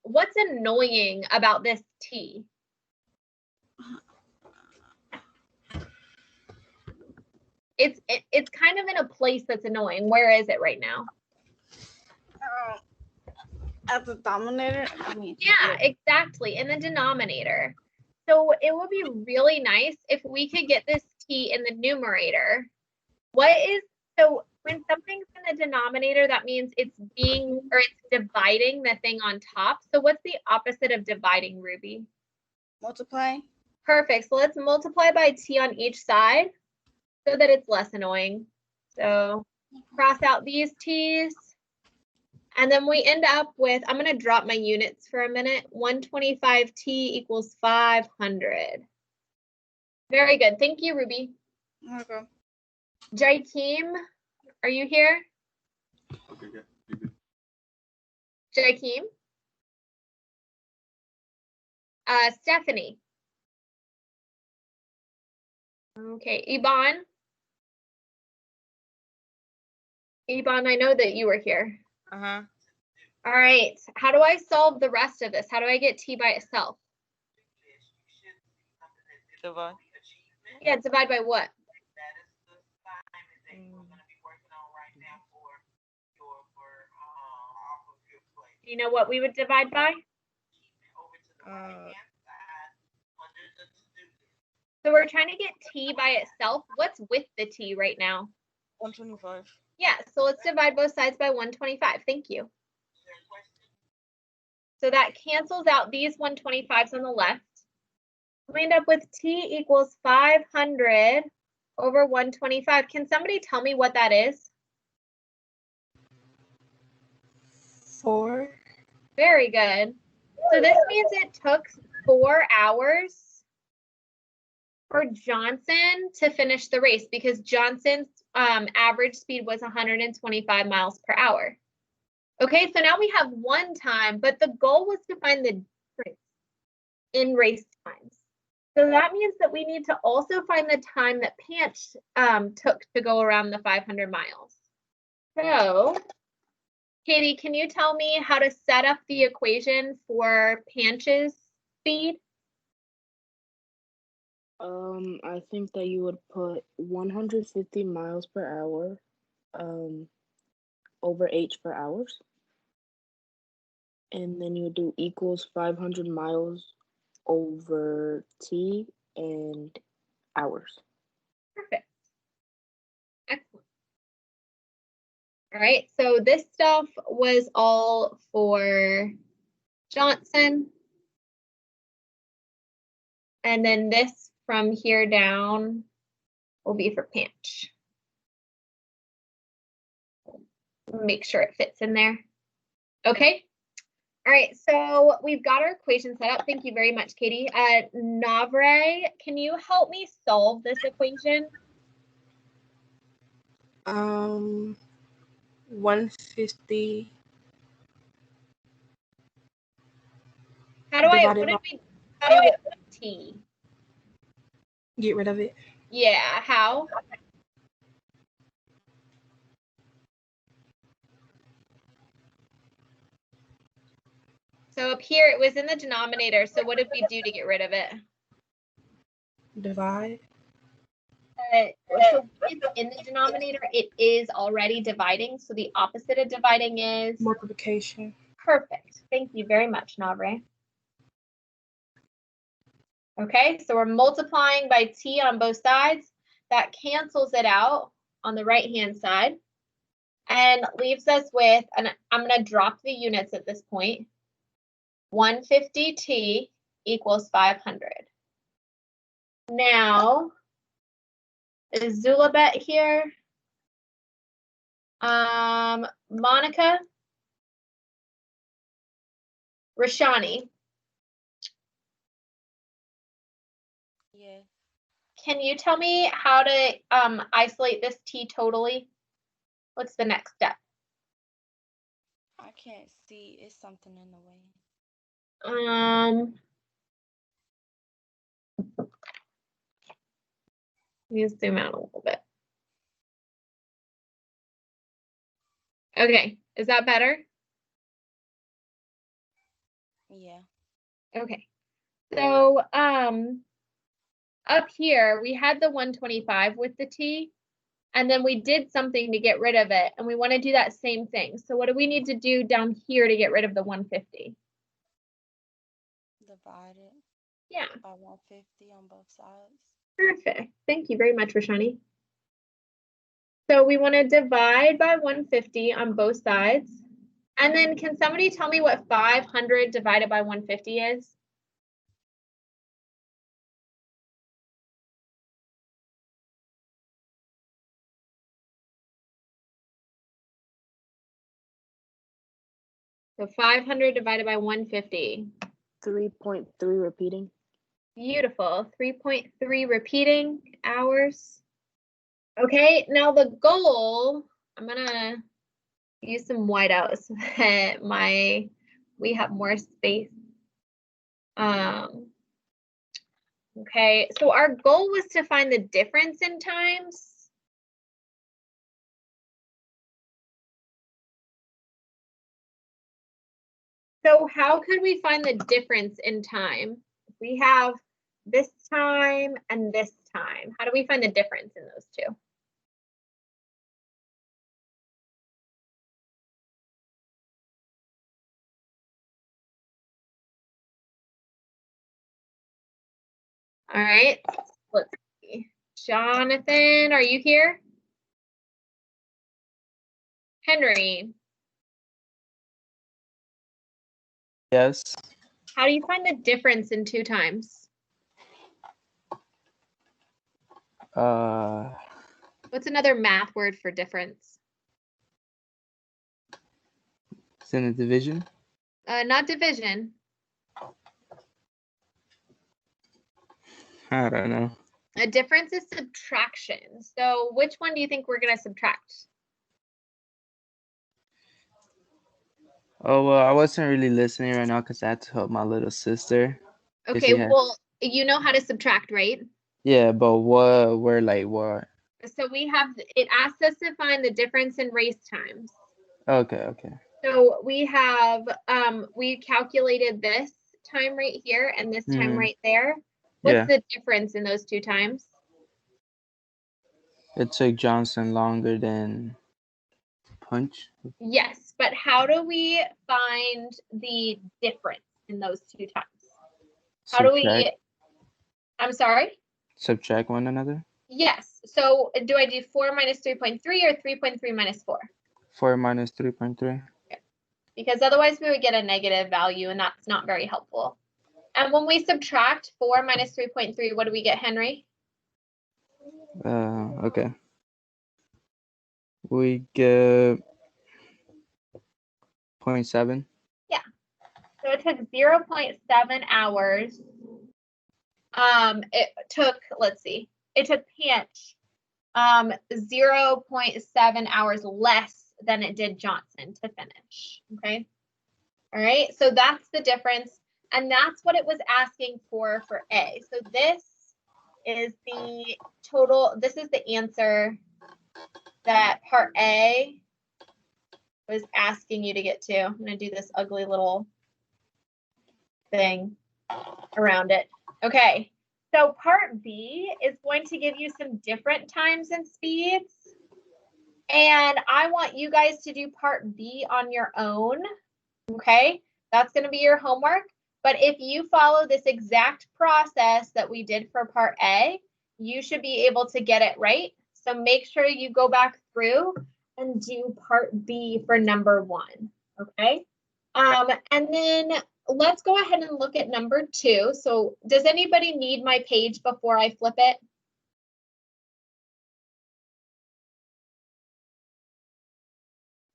what's annoying about this t? It's kind of in a place that's annoying. Where is it right now? At the denominator? Yeah, exactly, in the denominator. So it would be really nice if we could get this t in the numerator. So when something's in the denominator, that means it's dividing the thing on top. So what's the opposite of dividing, Ruby? Multiply. Perfect. So let's multiply by t on each side so that it's less annoying. So cross out these t's. And then we end up with, I'm going to drop my units for a minute. 125t equals 500. Very good. Thank you, Ruby. Okay. Jakeem, are you here? Okay, yeah. Jakeem? Stephanie? Okay, Iban? Iban, I know that you were here. Uh-huh. All right, how do I solve the rest of this? How do I get t by itself? Divide. Yeah, divide by what? Do you know what we would divide by? So we're trying to get t by itself. What's with the t right now? 125. Yeah, so let's divide both sides by 125. Thank you. So that cancels out these 125s on the left. We end up with t equals 500 over 125. Can somebody tell me what that is? 4. Very good. So this means it took 4 hours for Johnson to finish the race because Johnson's average speed was 125 miles per hour. Okay, so now we have one time, but the goal was to find the difference in race times. So that means that we need to also find the time that Panch took to go around the 500 miles. So, Katie, can you tell me how to set up the equation for Panch's speed? I think that you would put 150 miles per hour over h per hours. And then you do equals 500 miles over t and hours. Perfect. Excellent. All right, so this stuff was all for Johnson. And then this from here down will be for Panch. Make sure it fits in there. Okay. All right, so we've got our equation set up. Thank you very much, Katie. Navre, can you help me solve this equation? 150. How do I do with t? Get rid of it. Yeah, how? So up here, it was in the denominator. So what did we do to get rid of it? Divide. So it's in the denominator, it is already dividing. So the opposite of dividing is? Multiplication. Perfect. Thank you very much, Navre. Okay, so we're multiplying by t on both sides. That cancels it out on the right-hand side and leaves us with, and I'm going to drop the units at this point, 150t equals 500. Now, is Zulabet here? Monica? Rashani? Yeah. Can you tell me how to isolate this t totally? What's the next step? I can't see. It's something in the way. Let me zoom out a little bit. Okay, is that better? Yeah. Okay. So up here we had the 125 with the T, and then we did something to get rid of it, and we want to do that same thing. So what do we need to do down here to get rid of the 150? Divide it Yeah, by 150 on both sides. perfect. Thank you very much, Rashani. So we want to divide by 150 on both sides. And then can somebody tell me what 500 divided by 150 is? So 500 divided by 150. 3.3 repeating. Beautiful. 3.3 repeating hours. Okay, now the goal, I'm gonna use some whiteout so that we have more space. Okay, so our goal was to find the difference in times. So how could we find the difference in time? We have this time and this time. How do we find the difference in those two? All right, let's see. Jonathan, are you here? Henry, Yes. how do you find the difference in 2 times? What's another math word for difference? It's in the division. Not division. I don't know. A difference is subtraction. So which one do you think we're going to subtract? Oh, well, I wasn't really listening right now because I had to help my little sister. Okay, Yeah. well, you know how to subtract, right? Yeah, but what? So we have, it asks us to find the difference in race times. Okay. So we have, we calculated this time right here and this time right there. What's the difference in those 2 times? It took Johnson longer than Punch. Yes, but how do we find the difference in those 2 times? How do we, I'm sorry? Subtract one another? Yes, so do I do 4 minus 3.3 or 3.3 minus 4? 4 minus 3.3. Because otherwise we would get a negative value and that's not very helpful. And when we subtract 4 minus 3.3, what do we get, Henry? Okay. We get 0.7. Yeah. So it took 0.7 hours. It took, let's see, it took Pinch 0.7 hours less than it did Johnson to finish. Okay. All right. So that's the difference. And that's what it was asking for A. So this is the total, this is the answer that part A was asking you to get to. I'm going to do this ugly little thing around it. Okay, so part B is going to give you some different times and speeds. And I want you guys to do part B on your own. Okay, that's going to be your homework. But if you follow this exact process that we did for part A, you should be able to get it right. So make sure you go back through and do part B for number 1. Okay, and then let's go ahead and look at number 2. So does anybody need my page before I flip it?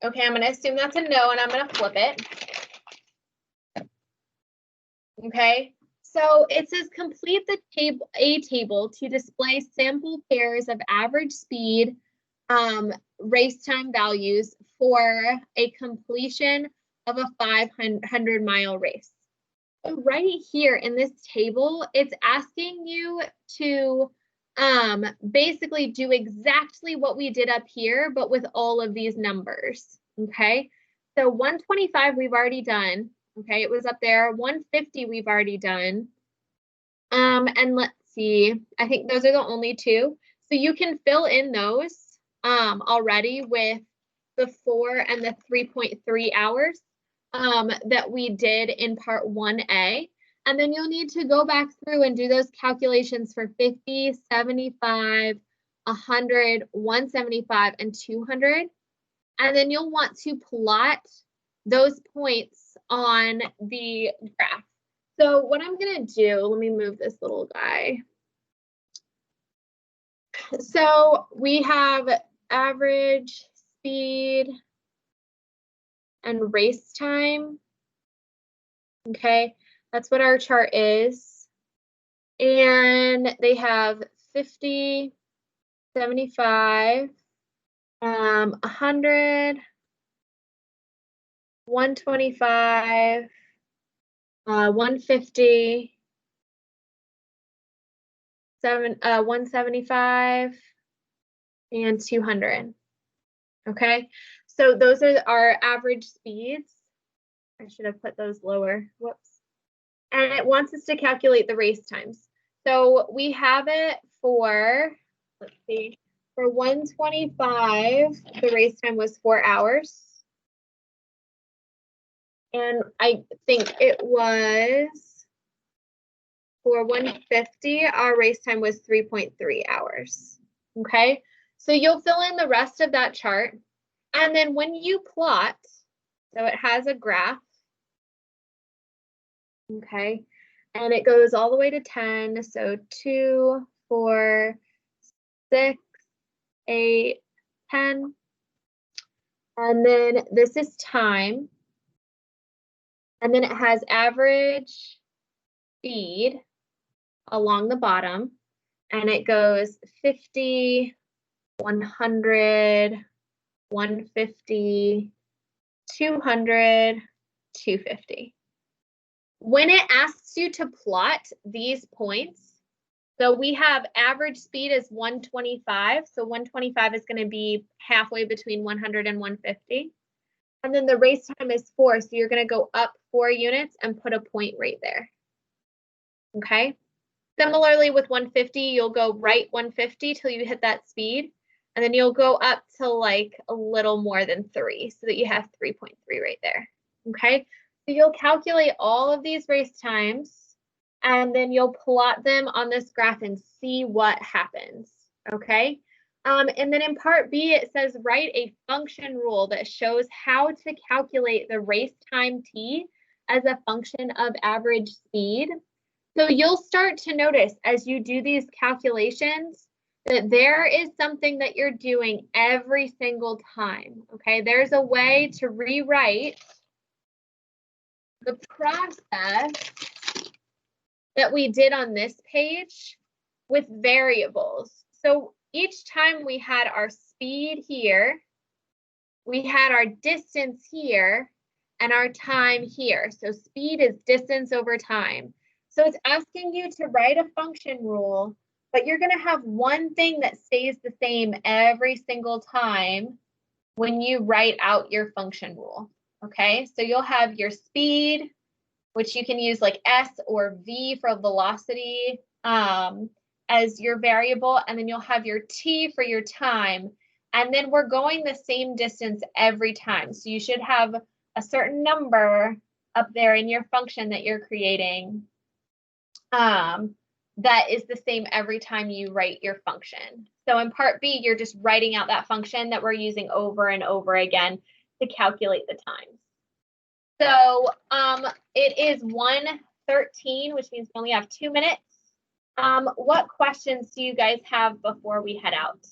Okay, I'm going to assume that's a no and I'm going to flip it. Okay, so it says complete the table to display sample pairs of average speed race time values for a completion of a 500-mile race. So right here in this table, it's asking you to basically do exactly what we did up here, but with all of these numbers. Okay, so 125 we've already done. Okay, it was up there. 150 we've already done. And let's see, I think those are the only two. So you can fill in those already with the 4 and the 3.3 hours that we did in part 1A. And then you'll need to go back through and do those calculations for 50, 75, 100, 175, and 200. And then you'll want to plot those points on the graph. So what I'm going to do, let me move this little guy. So we have average speed and race time. Okay, that's what our chart is. And they have 50, 75, 100, 125, 150, 175, and 200. Okay, so those are our average speeds. I should have put those lower. Whoops. And it wants us to calculate the race times. So we have it for, let's see, for 125, the race time was 4 hours. And I think it was for 150, our race time was 3.3 hours. Okay, so you'll fill in the rest of that chart. And then when you plot, so it has a graph. Okay, and it goes all the way to 10. So 2, 4, 6, 8, 10. And then this is time. And then it has average speed along the bottom. And it goes 50, 100, 150, 200, 250. When it asks you to plot these points, so we have average speed is 125. So 125 is going to be halfway between 100 and 150. And then the race time is 4. So you're going to go up 4 units and put a point right there. Okay. Similarly with 150, you'll go right 150 till you hit that speed. And then you'll go up to like a little more than 3 so that you have 3.3 right there. Okay. So you'll calculate all of these race times and then you'll plot them on this graph and see what happens. Okay. And then in part B, it says write a function rule that shows how to calculate the race time t as a function of average speed. So you'll start to notice as you do these calculations that there is something that you're doing every single time. Okay, there's a way to rewrite the process that we did on this page with variables. So each time we had our speed here, we had our distance here, and our time here. So speed is distance over time. So it's asking you to write a function rule, but you're going to have one thing that stays the same every single time when you write out your function rule. Okay, so you'll have your speed, which you can use like S or V for velocity as your variable, and then you'll have your T for your time. And then we're going the same distance every time. So you should have a certain number up there in your function that you're creating that is the same every time you write your function. So in part B, you're just writing out that function that we're using over and over again to calculate the times. So it is 1:13, which means we only have 2 minutes. What questions do you guys have before we head out?